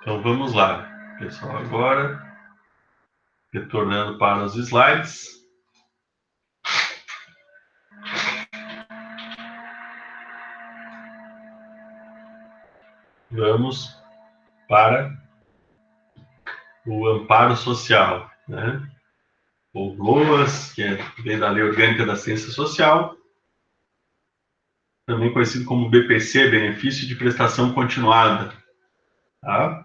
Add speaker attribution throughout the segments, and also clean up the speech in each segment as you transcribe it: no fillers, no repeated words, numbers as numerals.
Speaker 1: Então vamos lá, pessoal, agora retornando para os slides. Vamos para o amparo social, né? Ou LOAS, que vem da Lei Orgânica da Assistência Social, também conhecido como BPC, Benefício de Prestação Continuada. Tá?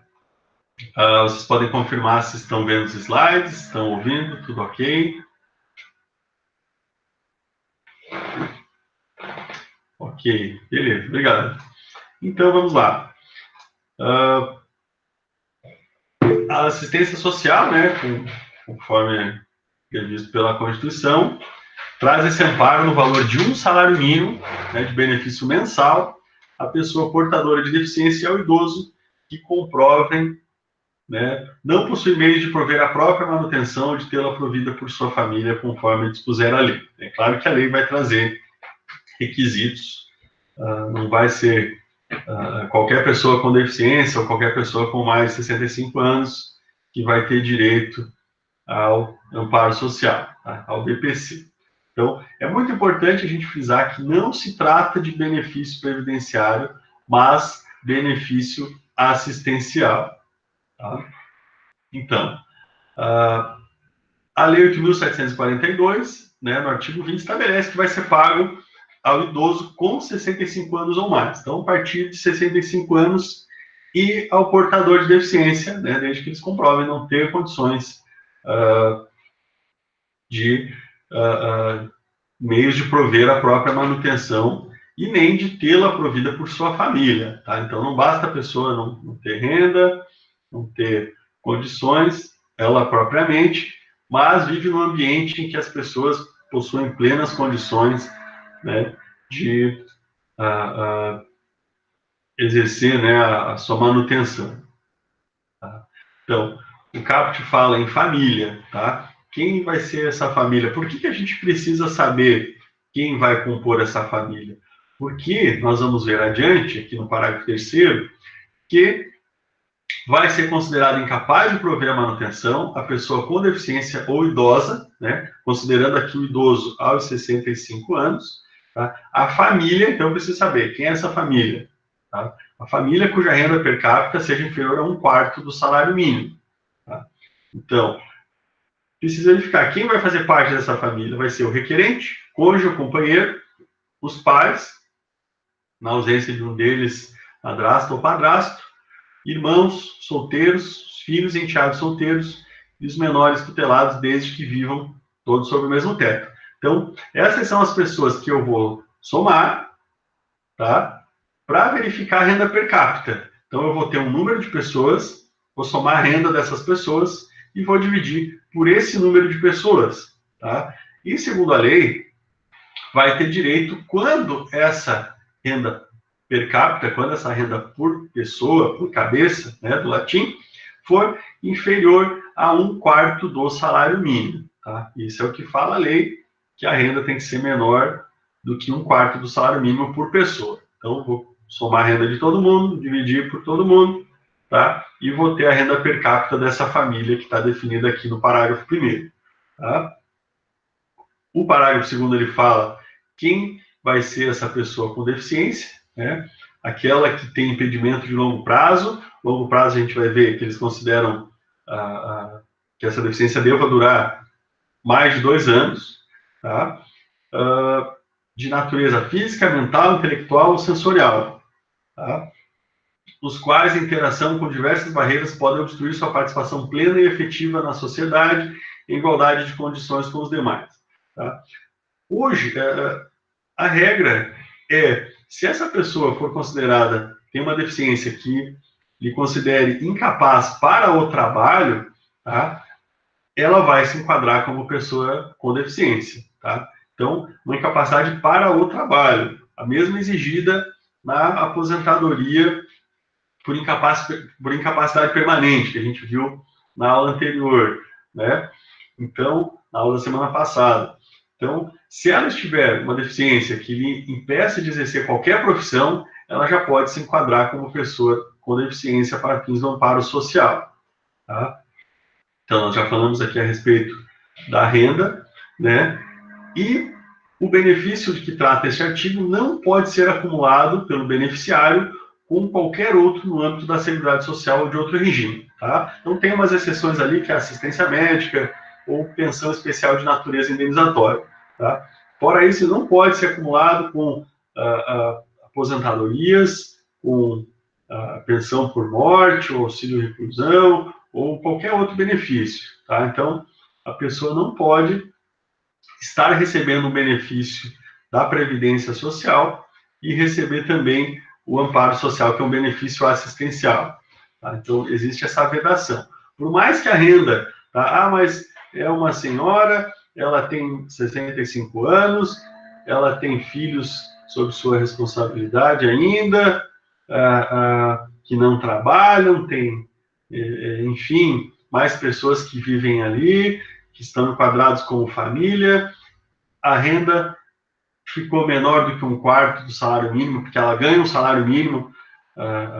Speaker 1: Vocês podem confirmar se estão vendo os slides, estão ouvindo, tudo ok? Ok, beleza, obrigado. Então vamos lá. A assistência social, né, conforme previsto pela Constituição, traz esse amparo no valor de um salário mínimo, né, de benefício mensal à pessoa portadora de deficiência e ao idoso que comprovem, né, não possui meios de prover a própria manutenção ou de tê-la provida por sua família, conforme dispuser a lei. É claro que a lei vai trazer requisitos, não vai ser qualquer pessoa com deficiência ou qualquer pessoa com mais de 65 anos que vai ter direito ao amparo social, tá? Ao BPC. Então, é muito importante a gente frisar que não se trata de benefício previdenciário, mas benefício assistencial. Tá? Então, a Lei 8.742, né, no artigo 20, estabelece que vai ser pago ao idoso com 65 anos ou mais. Então, a partir de 65 anos e ao portador de deficiência, né, desde que eles comprovem não ter condições de meios de prover a própria manutenção e nem de tê-la provida por sua família. Tá? Então, não basta a pessoa não ter renda, não ter condições, ela propriamente, mas vive num ambiente em que as pessoas possuem plenas condições, né, de exercer, né, a sua manutenção. Tá? Então, o caput fala em família, tá? Quem vai ser essa família? Por que a gente precisa saber quem vai compor essa família? Porque nós vamos ver adiante, aqui no parágrafo 3º, que vai ser considerado incapaz de prover a manutenção a pessoa com deficiência ou idosa, né? Considerando aqui o idoso aos 65 anos, tá? A família, então, precisa saber quem é essa família. Tá? A família cuja renda per capita seja inferior a 1/4 do salário mínimo. Tá? Então, precisa verificar quem vai fazer parte dessa família. Vai ser o requerente, cônjuge ou companheiro, os pais, na ausência de um deles, madrasto ou padrasto, irmãos solteiros, filhos e enteados solteiros e os menores tutelados, desde que vivam todos sob o mesmo teto. Então, essas são as pessoas que eu vou somar, tá? Para verificar a renda per capita. Então, eu vou ter um número de pessoas, vou somar a renda dessas pessoas e vou dividir por esse número de pessoas, tá? E, segundo a lei, vai ter direito quando essa renda per capita, quando essa renda por pessoa, por cabeça, né, do latim, for inferior a 1/4 do salário mínimo. Tá? Isso é o que fala a lei, que a renda tem que ser menor do que 1/4 do salário mínimo por pessoa. Então, vou somar a renda de todo mundo, dividir por todo mundo, tá? E vou ter a renda per capita dessa família que está definida aqui no parágrafo 1º. Tá? O parágrafo 2º ele fala quem vai ser essa pessoa com deficiência, né? Aquela que tem impedimento de longo prazo. Longo prazo a gente vai ver que eles consideram que essa deficiência deva durar mais de 2 anos, tá? De natureza física, mental, intelectual ou sensorial, tá? Os quais a interação com diversas barreiras podem obstruir sua participação plena e efetiva na sociedade, em igualdade de condições com os demais. Tá? Hoje, a regra é, se essa pessoa for considerada, tem uma deficiência que lhe considere incapaz para o trabalho, tá? Ela vai se enquadrar como pessoa com deficiência. Tá? Então, uma incapacidade para o trabalho, a mesma exigida na aposentadoria por incapacidade permanente, que a gente viu na aula anterior, né? Então, na aula da semana passada. Então, se ela tiver uma deficiência que lhe impeça de exercer qualquer profissão, ela já pode se enquadrar como pessoa com deficiência para fins do amparo social. Tá? Então, nós já falamos aqui a respeito da renda, né? E o benefício de que trata este artigo não pode ser acumulado pelo beneficiário com qualquer outro no âmbito da Seguridade Social ou de outro regime. Tá? Então, tem umas exceções ali, que é assistência médica ou pensão especial de natureza indenizatória. Tá? Fora isso, não pode ser acumulado com aposentadorias, com pensão por morte, ou auxílio reclusão, ou qualquer outro benefício. Tá? Então, a pessoa não pode estar recebendo o benefício da Previdência Social e receber também o amparo social, que é um benefício assistencial. Tá? Então, existe essa vedação. Por mais que a renda, tá? Mas é uma senhora, ela tem 65 anos, ela tem filhos sob sua responsabilidade ainda, que não trabalham, tem, enfim, mais pessoas que vivem ali, que estão enquadrados como família, a renda ficou menor do que um quarto do salário mínimo, porque ela ganha um salário mínimo,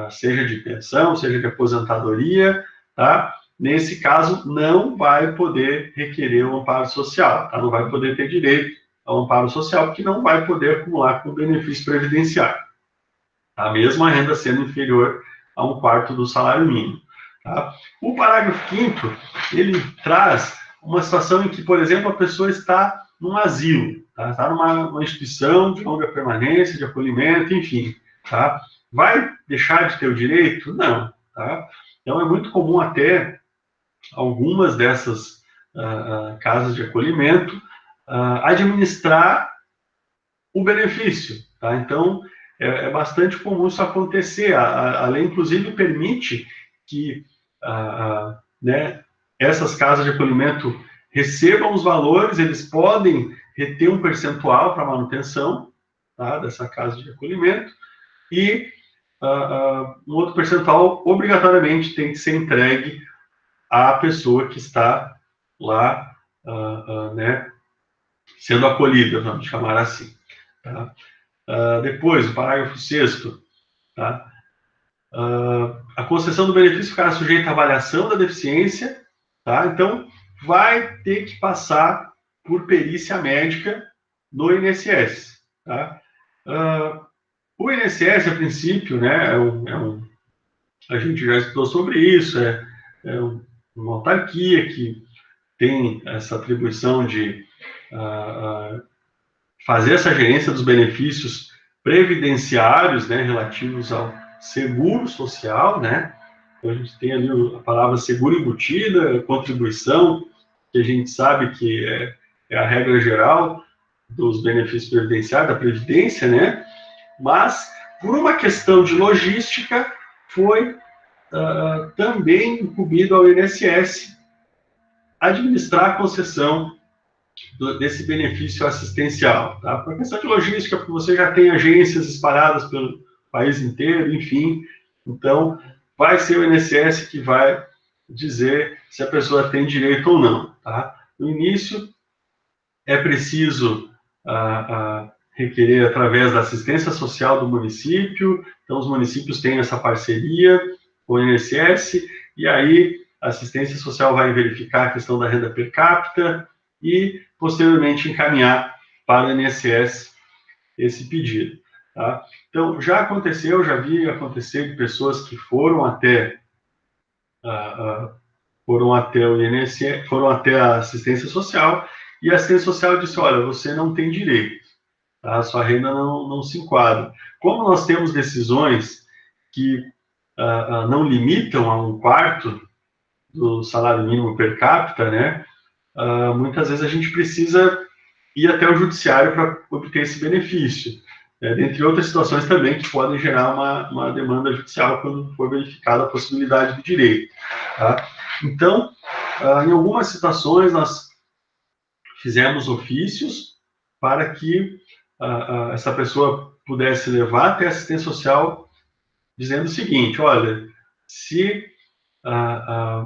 Speaker 1: seja de pensão, seja de aposentadoria, tá? Nesse caso, não vai poder requerer o amparo social, tá? Não vai poder ter direito ao amparo social, porque não vai poder acumular com benefício previdenciário. A mesma renda sendo inferior a um quarto do salário mínimo. Tá? O parágrafo 5º, ele traz uma situação em que, por exemplo, a pessoa está num asilo, tá? Está numa instituição de longa permanência, de acolhimento, enfim. Tá? Vai deixar de ter o direito? Não. Tá? Então, é muito comum até algumas dessas casas de acolhimento administrar o benefício. Tá? Então, é bastante comum isso acontecer. A lei, inclusive, permite que né, essas casas de acolhimento recebam os valores, eles podem reter um percentual para manutenção, tá, dessa casa de acolhimento, e um outro percentual obrigatoriamente tem que ser entregue à pessoa que está lá, né, sendo acolhida, vamos chamar assim. Tá? Depois, o parágrafo 6º, tá? A concessão do benefício ficará sujeita à avaliação da deficiência, tá? Então, vai ter que passar por perícia médica no INSS, tá? O INSS, a princípio, né, a gente já estudou sobre isso, uma autarquia que tem essa atribuição de fazer essa gerência dos benefícios previdenciários, né, relativos ao seguro social, né? Então, a gente tem ali a palavra seguro embutida, contribuição, que a gente sabe que é a regra geral dos benefícios previdenciários, da Previdência, né? Mas, por uma questão de logística, foi também incumbido ao INSS administrar a concessão desse benefício assistencial. Tá? Por questão de logística, porque você já tem agências espalhadas pelo país inteiro, enfim. Então, vai ser o INSS que vai dizer se a pessoa tem direito ou não. Tá? No início, é preciso requerer através da assistência social do município. Então, os municípios têm essa parceria com o INSS, e aí a assistência social vai verificar a questão da renda per capita e, posteriormente, encaminhar para o INSS esse pedido. Tá? Então, já vi acontecer de pessoas que foram até o INSS, foram até a assistência social, e a assistência social disse, olha, você não tem direito, tá? A sua renda não se enquadra. Como nós temos decisões que não limitam a um quarto do salário mínimo per capita, né? Muitas vezes a gente precisa ir até o judiciário para obter esse benefício, dentre outras situações também que podem gerar uma demanda judicial quando for verificada a possibilidade do direito. Tá? Então, em algumas situações, nós fizemos ofícios para que essa pessoa pudesse levar até a assistência social dizendo o seguinte, olha, se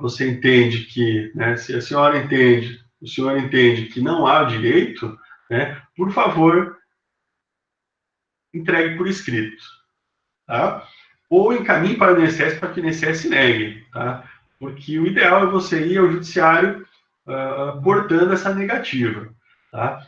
Speaker 1: você entende que, né, se a senhora entende, o senhor entende que não há direito, né, por favor, entregue por escrito. Tá? ou encaminhe para o INSS para que o INSS negue, tá? Porque o ideal é você ir ao judiciário portando essa negativa, tá?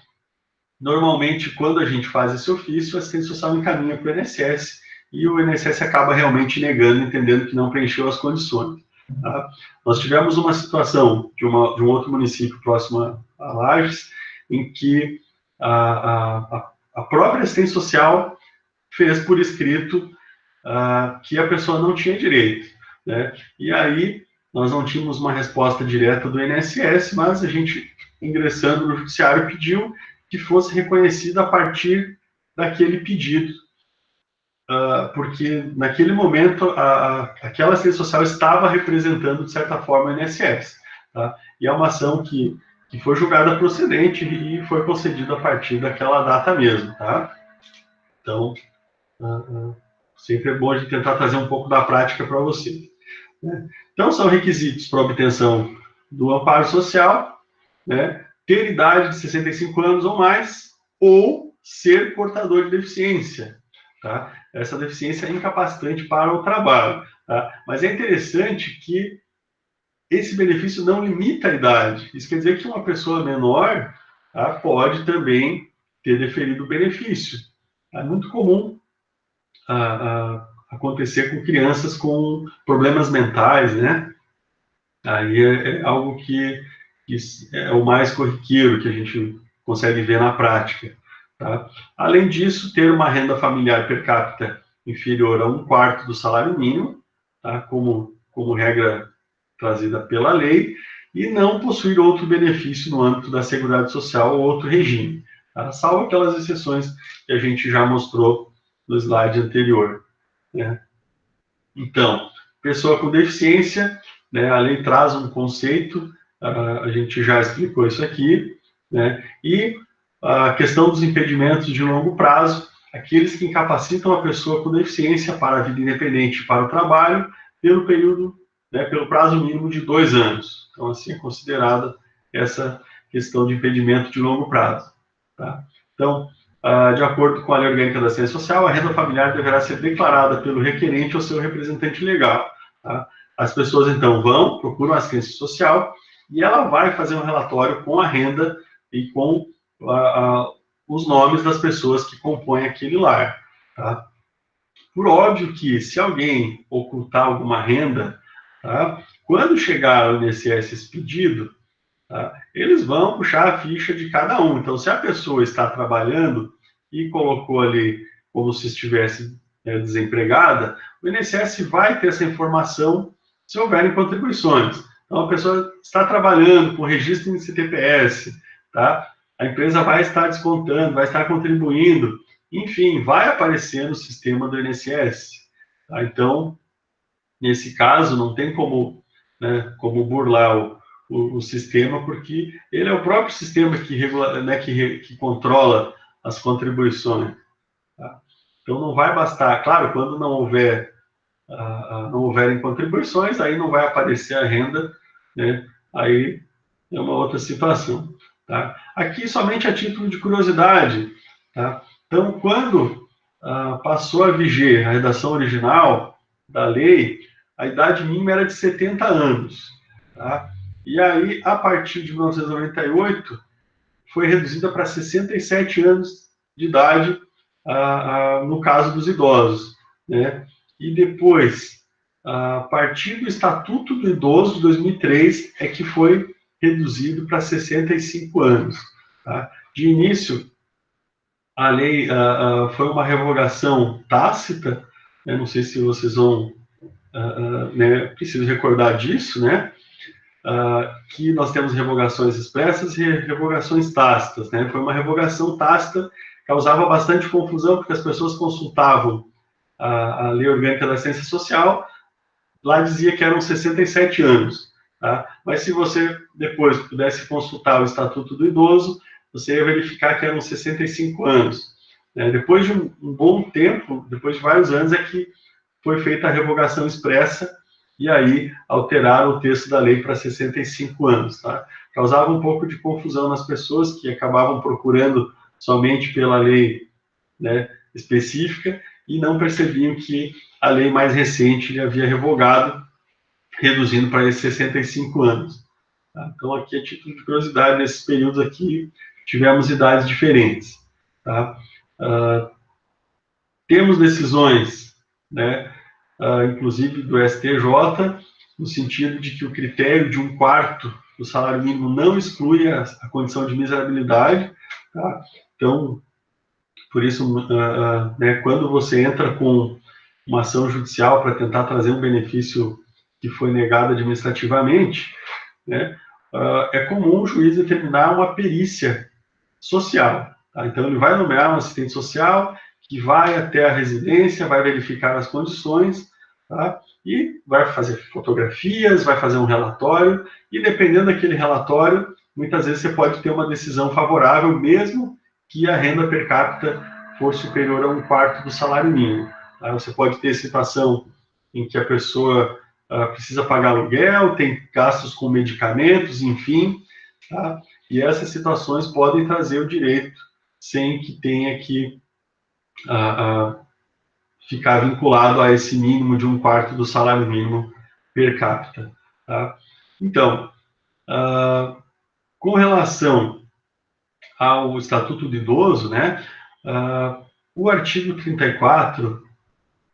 Speaker 1: Normalmente, quando a gente faz esse ofício, a assistência social encaminha para o INSS e o INSS acaba realmente negando, entendendo que não preencheu as condições. Tá? Nós tivemos uma situação de um outro município próximo a Lages, em que a própria assistência social fez por escrito que a pessoa não tinha direito, né? E aí nós não tínhamos uma resposta direta do INSS, mas a gente, ingressando no judiciário, pediu que fosse reconhecida a partir daquele pedido, porque naquele momento aquela assistência social estava representando, de certa forma, o INSS. Tá? E é uma ação que foi julgada procedente e foi concedida a partir daquela data mesmo. Tá? Então, sempre é bom a gente tentar trazer um pouco da prática para você. Né? Então, são requisitos para obtenção do amparo social, né? Ter idade de 65 anos ou mais, ou ser portador de deficiência. Tá? Essa deficiência é incapacitante para o trabalho. Tá? Mas é interessante que esse benefício não limita a idade. Isso quer dizer que uma pessoa menor, tá, pode também ter deferido o benefício. É muito comum acontecer com crianças com problemas mentais, né? Aí é algo que é o mais corriqueiro que a gente consegue ver na prática. Tá? Além disso, ter uma renda familiar per capita inferior a 1/4 do salário mínimo, tá? como regra trazida pela lei, e não possuir outro benefício no âmbito da Seguridade Social ou outro regime, tá? Salvo aquelas exceções que a gente já mostrou no slide anterior. Né? Então, pessoa com deficiência, né, a lei traz um conceito, a gente já explicou isso aqui, né, e a questão dos impedimentos de longo prazo, aqueles que incapacitam a pessoa com deficiência para a vida independente e para o trabalho, pelo período, né, pelo prazo mínimo de 2 anos. Então, assim, é considerada essa questão de impedimento de longo prazo. Tá? Então, de acordo com a Lei Orgânica da Assistência Social, a renda familiar deverá ser declarada pelo requerente ou seu representante legal. Tá? As pessoas, então, procuram a assistência social e ela vai fazer um relatório com a renda e com os nomes das pessoas que compõem aquele lar. Tá? Por óbvio que, se alguém ocultar alguma renda, tá? Quando chegar ao INSS esse pedido, tá? Eles vão puxar a ficha de cada um. Então, se a pessoa está trabalhando e colocou ali como se estivesse desempregada, o INSS vai ter essa informação se houverem contribuições. Então, a pessoa está trabalhando com registro em CTPS, tá? A empresa vai estar descontando, vai estar contribuindo, enfim, vai aparecer no sistema do INSS. Tá? Então, nesse caso, não tem como, né, como burlar o sistema, porque ele é o próprio sistema que, regula, né, que controla as contribuições. Tá? Então, não vai bastar, claro, quando não houverem contribuições, aí não vai aparecer a renda, né, aí é uma outra situação. Tá? Aqui, somente a título de curiosidade, tá? Então, quando passou a viger a redação original da lei, a idade mínima era de 70 anos. Tá? E aí, a partir de 1998, foi reduzida para 67 anos de idade, no caso dos idosos. Né? E depois, a partir do Estatuto do Idoso de 2003, é que foi reduzido para 65 anos. Tá? De início, a lei foi uma revogação tácita, né? Não sei se vocês vão, né, preciso recordar disso, né? Que nós temos revogações expressas e revogações tácitas. Né? Foi uma revogação tácita, causava bastante confusão, porque as pessoas consultavam a Lei Orgânica da Assistência Social, lá dizia que eram 67 anos. Tá? Mas se você depois pudesse consultar o Estatuto do Idoso, você ia verificar que eram 65 anos. Né? Depois de um bom tempo, depois de vários anos, é que foi feita a revogação expressa, e aí alteraram o texto da lei para 65 anos. Tá? Causava um pouco de confusão nas pessoas que acabavam procurando somente pela lei, né, específica, e não percebiam que a lei mais recente havia revogado, reduzindo para esses 65 anos. Tá? Então, aqui, a título de curiosidade, nesses períodos aqui, tivemos idades diferentes. Tá? Temos decisões, né, inclusive do STJ, no sentido de que o critério de 1/4 do salário mínimo não exclui a condição de miserabilidade. Tá? Então, por isso, né, quando você entra com uma ação judicial para tentar trazer um benefício que foi negado administrativamente, né, é comum o juiz determinar uma perícia social. Tá? Então, ele vai nomear um assistente social que vai até a residência, vai verificar as condições, tá? E vai fazer fotografias, vai fazer um relatório, e dependendo daquele relatório, muitas vezes você pode ter uma decisão favorável, mesmo que a renda per capita for superior a 1/4 do salário mínimo. Tá? Você pode ter situação em que a pessoa precisa pagar aluguel, tem gastos com medicamentos, enfim, tá? E essas situações podem trazer o direito sem que tenha que ficar vinculado a esse mínimo de 1/4 do salário mínimo per capita. Tá? Então, com relação ao Estatuto do Idoso, né, o artigo 34,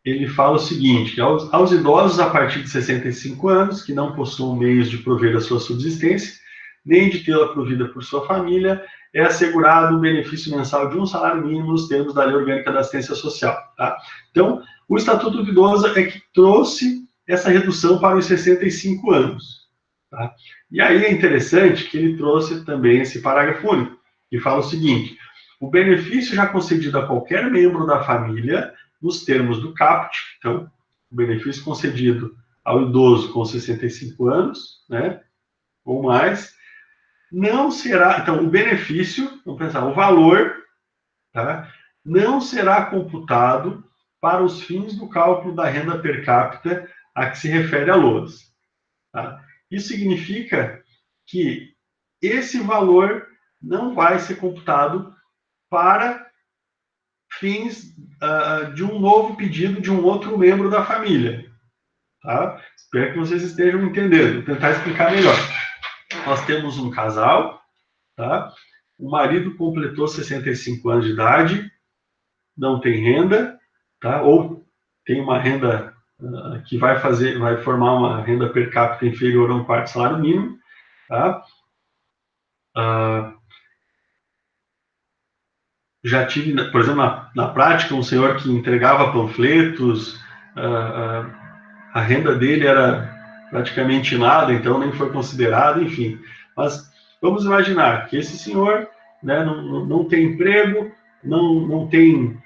Speaker 1: ele fala o seguinte, que aos idosos a partir de 65 anos, que não possuam meios de prover a sua subsistência, nem de tê-la provida por sua família, é assegurado o benefício mensal de um salário mínimo nos termos da Lei Orgânica da Assistência Social. Tá? Então, o Estatuto do Idoso é que trouxe essa redução para os 65 anos. Tá? E aí é interessante que ele trouxe também esse parágrafo único, que fala o seguinte, o benefício já concedido a qualquer membro da família, nos termos do caput, então, o benefício concedido ao idoso com 65 anos, né, ou mais, não será, então, o benefício, vamos pensar, o valor, tá, não será computado para os fins do cálculo da renda per capita a que se refere a LOAS. Tá? Isso significa que esse valor não vai ser computado para fins de um novo pedido de um outro membro da família. Tá? Espero que vocês estejam entendendo. Vou tentar explicar melhor. Nós temos um casal, tá? O marido completou 65 anos de idade, não tem renda, tá? Ou tem uma renda que vai formar uma renda per capita inferior a 1/4 salário mínimo, tá? Já tive, por exemplo, na prática, um senhor que entregava panfletos, a renda dele era praticamente nada, então nem foi considerado, enfim. Mas vamos imaginar que esse senhor, né, não tem emprego, não tem,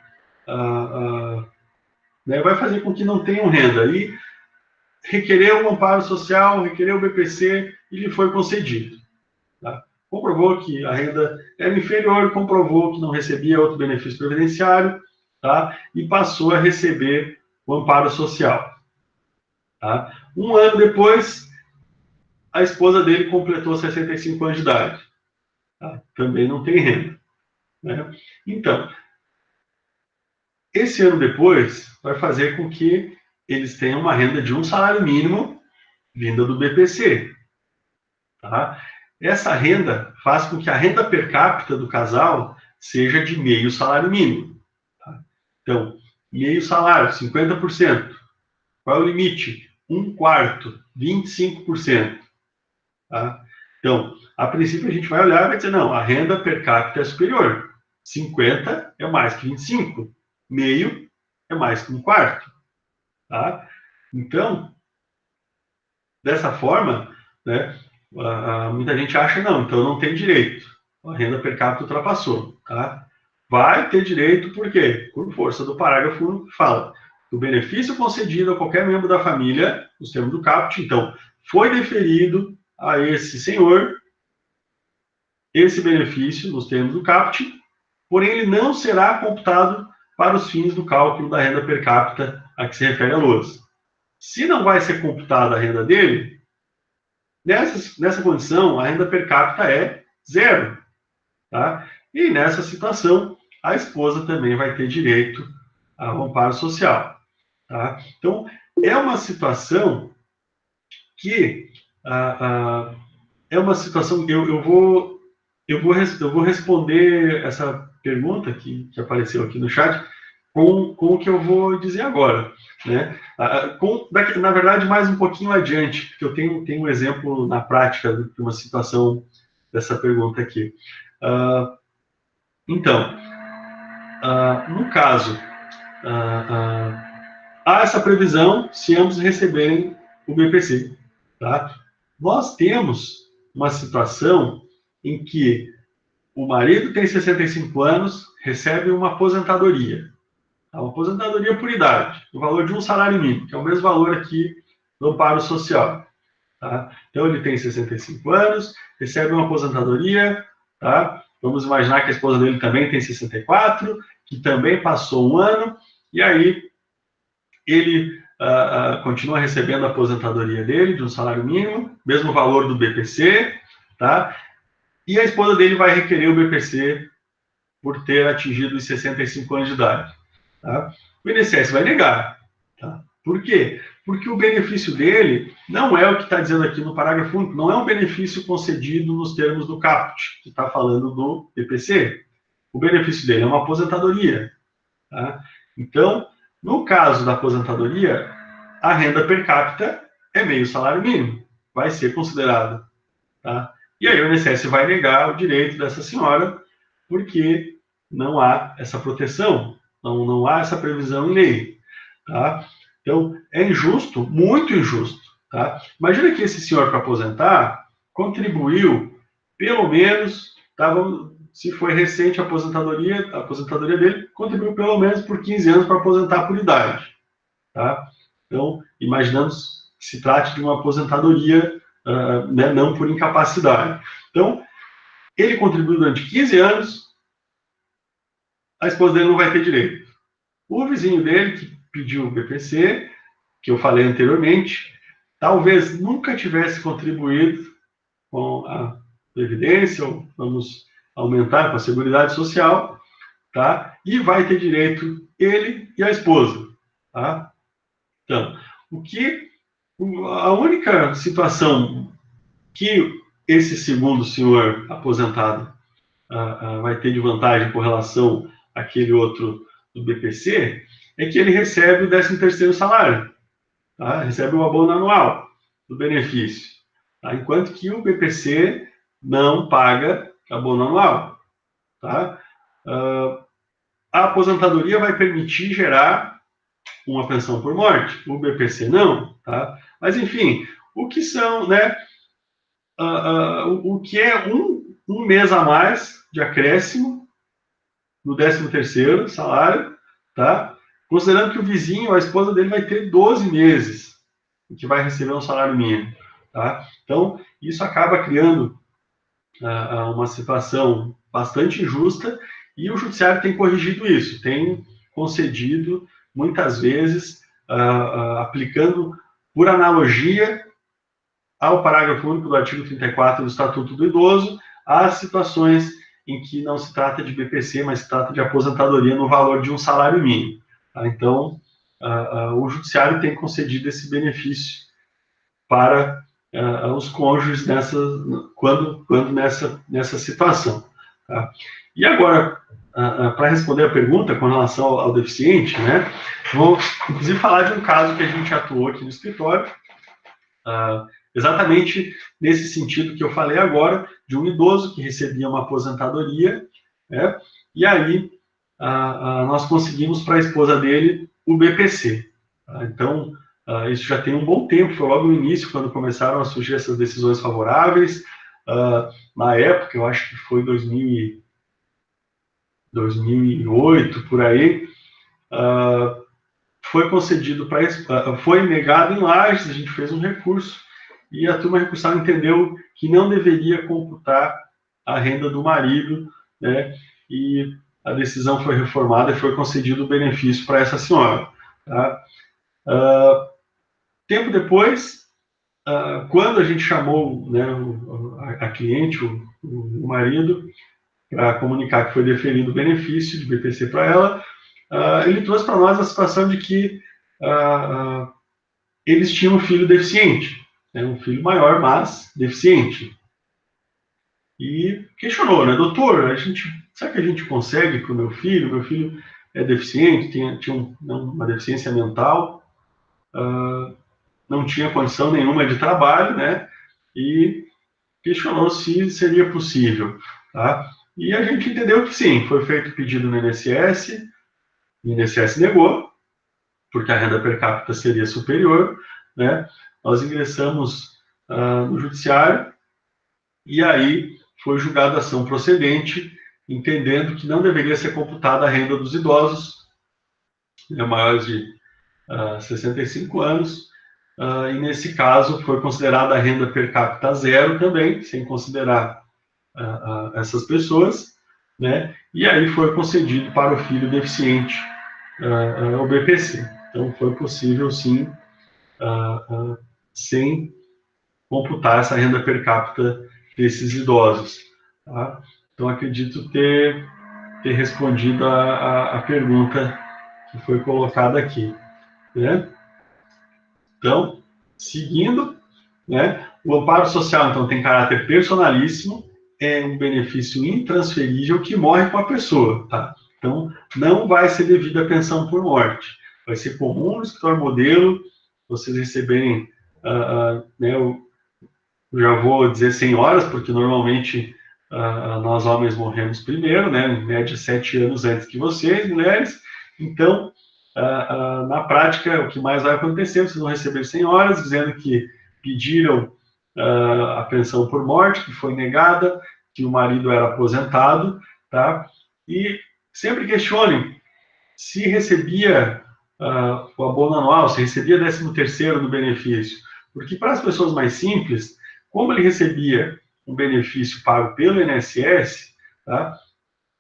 Speaker 1: né, vai fazer com que não tenham renda. E requereu um amparo social, requereu o BPC e lhe foi concedido. Tá? Comprovou que a renda era inferior, comprovou que não recebia outro benefício previdenciário, tá? E passou a receber o amparo social. Tá? Um ano depois, a esposa dele completou 65 anos de idade. Tá? Também não tem renda. Né? Então, esse ano depois vai fazer com que eles tenham uma renda de um salário mínimo vinda do BPC. Tá? Essa renda faz com que a renda per capita do casal seja de meio salário mínimo. Tá? Então, meio salário, 50%. Qual é o limite? 1/4, 25%. Tá? Então, a princípio a gente vai olhar e vai dizer, não, a renda per capita é superior. 50 é mais que 25. Meio é mais que 1/4. Tá? Então, dessa forma, né, muita gente acha, não, então não tem direito. A renda per capita ultrapassou. Tá? Vai ter direito, por quê? Por força do parágrafo 1 que fala o benefício concedido a qualquer membro da família, nos termos do caput, então, foi deferido a esse senhor esse benefício, nos termos do caput, porém ele não será computado para os fins do cálculo da renda per capita a que se refere a LOAS. Se não vai ser computada a renda dele, nessa condição, a renda per capita é zero. Tá? E nessa situação, a esposa também vai ter direito ao amparo social. Tá? Então, é uma situação que é uma situação que eu vou responder essa pergunta que apareceu aqui no chat com o que eu vou dizer agora, né? Na verdade, mais um pouquinho adiante, porque eu tenho um exemplo na prática de uma situação dessa pergunta aqui. Então, no caso, há essa previsão se ambos receberem o BPC, tá? Nós temos uma situação em que o marido tem 65 anos, recebe uma aposentadoria. Uma aposentadoria por idade, no valor de um salário mínimo, que é o mesmo valor aqui do amparo social. Tá? Então, ele tem 65 anos, recebe uma aposentadoria, tá? Vamos imaginar que a esposa dele também tem 64, que também passou um ano, e aí ele continua recebendo a aposentadoria dele, de um salário mínimo, mesmo valor do BPC, tá? E a esposa dele vai requerer o BPC por ter atingido os 65 anos de idade. Tá? O INSS vai negar. Tá? Por quê? Porque o benefício dele não é o que está dizendo aqui no parágrafo único, não é um benefício concedido nos termos do caput, que está falando do BPC. O benefício dele é uma aposentadoria. Tá? Então, no caso da aposentadoria, a renda per capita é meio salário mínimo, vai ser considerada. Tá? E aí o INSS vai negar o direito dessa senhora, porque não há essa proteção, não há essa previsão em lei. Tá? Então, é injusto, muito injusto. Tá? Imagina que esse senhor, para aposentar, contribuiu, pelo menos, tá, se foi recente a aposentadoria dele, contribuiu pelo menos por 15 anos para aposentar por idade. Tá? Então, imaginamos que se trate de uma aposentadoria, né, não por incapacidade. Então, ele contribuiu durante 15 anos, a esposa dele não vai ter direito. O vizinho dele, que pediu o BPC, que eu falei anteriormente, talvez nunca tivesse contribuído com a Previdência, ou vamos aumentar com a Seguridade Social, tá? E vai ter direito ele e a esposa, tá? Então, a única situação que esse segundo senhor aposentado vai ter de vantagem com relação àquele outro do BPC é que ele recebe o 13º salário, tá? Recebe o abono anual do benefício, tá? Enquanto que o BPC não paga abono anual. Tá? A aposentadoria vai permitir gerar uma pensão por morte, o BPC não. Tá? Mas, enfim, o que são, né? O que é um mês a mais de acréscimo no 13º salário, tá? Considerando que o vizinho, a esposa dele, vai ter 12 meses que vai receber um salário mínimo. Tá? Então, isso acaba criando uma situação bastante injusta e o judiciário tem corrigido isso, tem concedido, muitas vezes, aplicando por analogia ao parágrafo único do artigo 34 do Estatuto do Idoso, as situações em que não se trata de BPC, mas se trata de aposentadoria no valor de um salário mínimo. Tá? Então, o judiciário tem concedido esse benefício para os cônjuges quando nessa situação. Tá? E agora, para responder a pergunta com relação ao deficiente, né, vou inclusive falar de um caso que a gente atuou aqui no escritório, exatamente nesse sentido que eu falei agora, de um idoso que recebia uma aposentadoria, né, e aí nós conseguimos para a esposa dele o BPC. Tá? Então, isso já tem um bom tempo, foi logo no início, quando começaram a surgir essas decisões favoráveis. Na época, eu acho que foi 2008, por aí, foi concedido foi negado em Lages, a gente fez um recurso, e a turma recursal entendeu que não deveria computar a renda do marido, né, e a decisão foi reformada e foi concedido o benefício para essa senhora. Tá? Tempo depois, quando a gente chamou, né, a cliente, o marido, para comunicar que foi deferido o benefício de BPC para ela, ele trouxe para nós a situação de que eles tinham um filho deficiente, né, um filho maior, mas deficiente. E questionou, né, doutor, será que a gente consegue para o meu filho? Meu filho é deficiente, tinha uma deficiência mental, não tinha condição nenhuma de trabalho, né? E questionou se seria possível, tá? E a gente entendeu que sim, foi feito pedido no INSS, o INSS negou, porque a renda per capita seria superior, né? Nós ingressamos no judiciário e aí foi julgada a ação procedente, entendendo que não deveria ser computada a renda dos idosos, né, maiores de 65 anos, e nesse caso foi considerada a renda per capita zero também, sem considerar essas pessoas, né? E aí foi concedido para o filho deficiente o BPC. Então foi possível, sim, sem computar essa renda per capita desses idosos. Tá? Então acredito ter respondido a pergunta que foi colocada aqui, né? Então, seguindo, né? O amparo social, então, tem caráter personalíssimo, é um benefício intransferível que morre com a pessoa, tá? Então, não vai ser devida a pensão por morte. Vai ser comum no escritório modelo vocês receberem, né, eu já vou dizer 100 horas, porque normalmente nós homens morremos primeiro, né, em média 7 anos antes que vocês, mulheres. Então, na prática, o que mais vai acontecer, vocês vão receber 100 horas, dizendo que pediram a pensão por morte, que foi negada, que o marido era aposentado, tá? E sempre questionem se recebia o abono anual, se recebia 13º no benefício. Porque para as pessoas mais simples, como ele recebia um benefício pago pelo INSS, tá?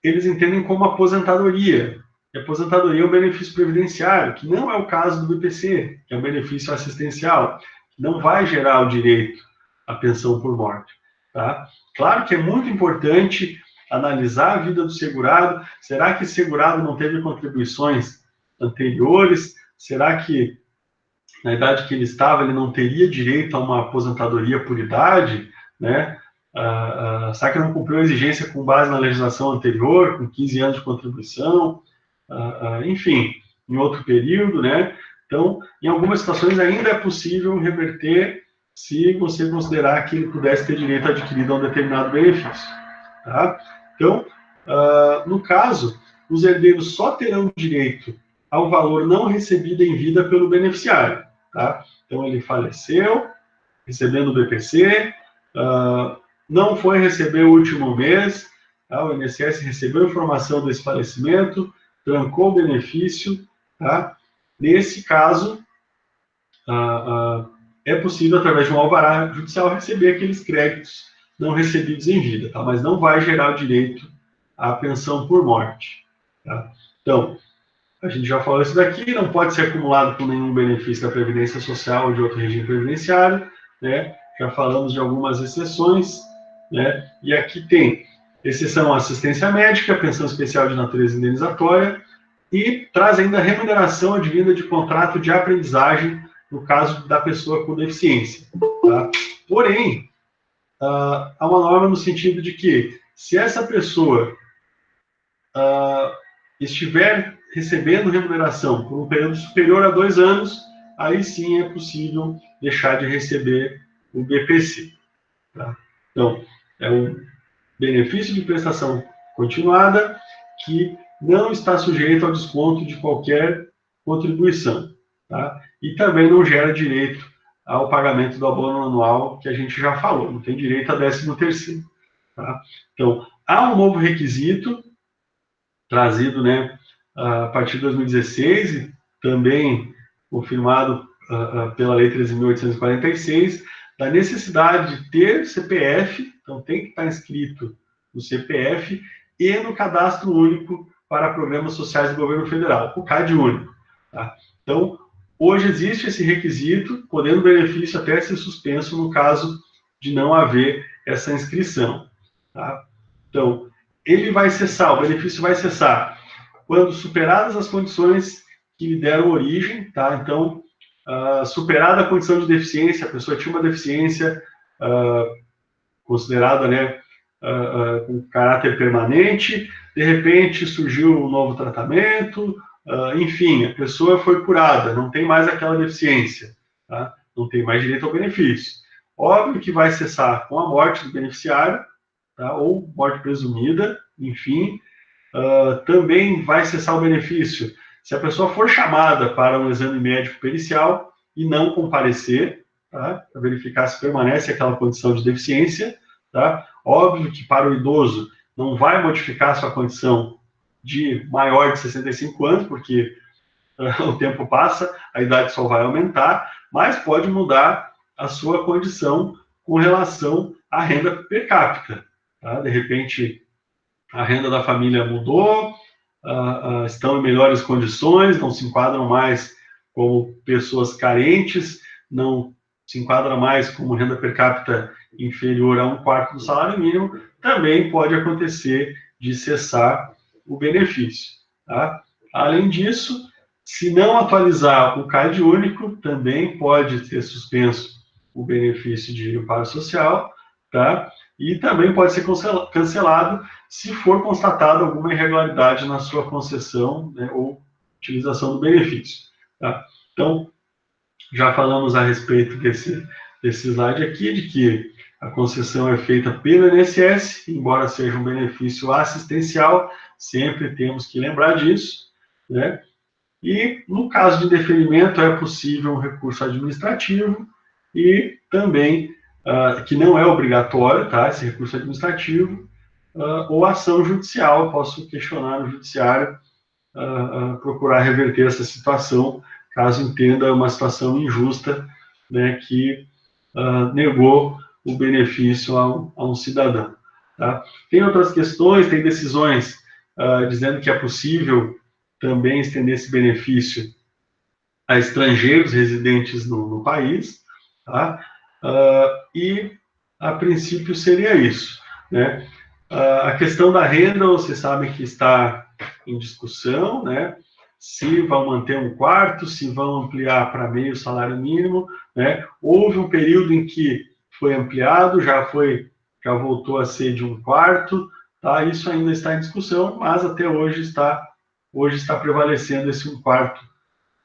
Speaker 1: Eles entendem como aposentadoria. E aposentadoria é um benefício previdenciário, que não é o caso do BPC, que é um benefício assistencial, que não vai gerar o direito à pensão por morte. Tá? Claro que é muito importante analisar a vida do segurado. Será que esse segurado não teve contribuições anteriores? Será que, na idade que ele estava, ele não teria direito a uma aposentadoria por idade? Né? Será que não cumpriu a exigência com base na legislação anterior, com 15 anos de contribuição? Enfim, em outro período, né? Então, em algumas situações ainda é possível reverter se você considerar que ele pudesse ter direito adquirido a um determinado benefício. Tá? Então, no caso, os herdeiros só terão direito ao valor não recebido em vida pelo beneficiário. Tá? Então, ele faleceu, recebendo o BPC, não foi receber o último mês, tá? O INSS recebeu informação desse falecimento, trancou o benefício, tá? Nesse caso, é possível, através de um alvará judicial, receber aqueles créditos não recebidos em vida, tá? Mas não vai gerar o direito à pensão por morte. Tá? Então, a gente já falou isso daqui, não pode ser acumulado com nenhum benefício da Previdência Social ou de outro regime previdenciário, né? Já falamos de algumas exceções, né? E aqui tem exceção à assistência médica, pensão especial de natureza indenizatória, e traz ainda a remuneração advinda de contrato de aprendizagem no caso da pessoa com deficiência. Tá? Porém, há uma norma no sentido de que, se essa pessoa estiver recebendo remuneração por um período superior a 2 anos, aí sim é possível deixar de receber o BPC. Tá? Então, é um benefício de prestação continuada que não está sujeito ao desconto de qualquer contribuição. Tá? E também não gera direito ao pagamento do abono anual, que a gente já falou, não tem direito a 13º. Tá? Então, há um novo requisito trazido, né, a partir de 2016 e também confirmado pela Lei 13.846, da necessidade de ter CPF, então tem que estar inscrito no CPF e no Cadastro Único para Programas Sociais do Governo Federal, o CAD Único. Tá? Então, hoje existe esse requisito, podendo o benefício até ser suspenso no caso de não haver essa inscrição. Tá? Então, ele vai cessar, o benefício vai cessar quando superadas as condições que lhe deram origem, tá? Então, superada a condição de deficiência, a pessoa tinha uma deficiência considerada, né, com caráter permanente, de repente surgiu um novo tratamento, enfim, a pessoa foi curada, não tem mais aquela deficiência, tá? Não tem mais direito ao benefício. Óbvio que vai cessar com a morte do beneficiário, tá? Ou morte presumida, enfim, também vai cessar o benefício se a pessoa for chamada para um exame médico pericial e não comparecer, tá? Para verificar se permanece aquela condição de deficiência, tá? Óbvio que para o idoso não vai modificar sua condição de maior de 65 anos, porque o tempo passa, a idade só vai aumentar, mas pode mudar a sua condição com relação à renda per capita, tá? De repente, a renda da família mudou, estão em melhores condições, não se enquadram mais como pessoas carentes, não se enquadram mais como renda per capita inferior a 1/4 do salário mínimo, também pode acontecer de cessar o benefício, tá? Além disso, se não atualizar o CAD único, também pode ser suspenso o benefício de amparo social, tá? E também pode ser cancelado se for constatada alguma irregularidade na sua concessão, né, ou utilização do benefício, tá? Então, já falamos a respeito desse slide aqui, de que a concessão é feita pelo INSS, embora seja um benefício assistencial, sempre temos que lembrar disso, né? E, no caso de deferimento, é possível um recurso administrativo e também, que não é obrigatório, tá, esse recurso administrativo, ou ação judicial. Posso questionar no judiciário, procurar reverter essa situação, caso entenda uma situação injusta, né, que negou o benefício a um cidadão. Tá? Tem outras questões, tem decisões dizendo que é possível também estender esse benefício a estrangeiros residentes no país, tá? E, a princípio, seria isso, né? A questão da renda, vocês sabem que está em discussão, né? Se vão manter 1/4, se vão ampliar para meio salário mínimo, né? Houve um período em que foi ampliado, já voltou a ser de 1/4, tá? Isso ainda está em discussão, mas até hoje está prevalecendo esse 1/4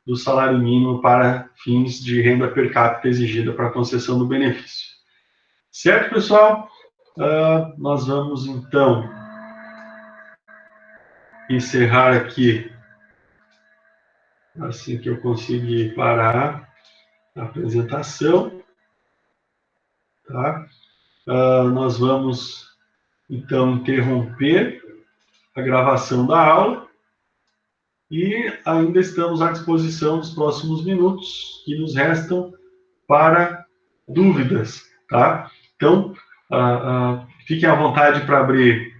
Speaker 1: do salário mínimo para fins de renda per capita exigida para a concessão do benefício. Certo, pessoal? Nós vamos, então, encerrar aqui, assim que eu conseguir parar a apresentação. Tá? Nós vamos, então, interromper a gravação da aula e ainda estamos à disposição nos próximos minutos que nos restam para dúvidas, tá? Então, fiquem à vontade para abrir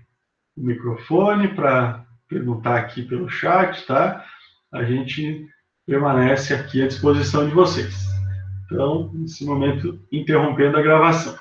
Speaker 1: o microfone, para perguntar aqui pelo chat, tá? A gente permanece aqui à disposição de vocês. Então, nesse momento, interrompendo a gravação.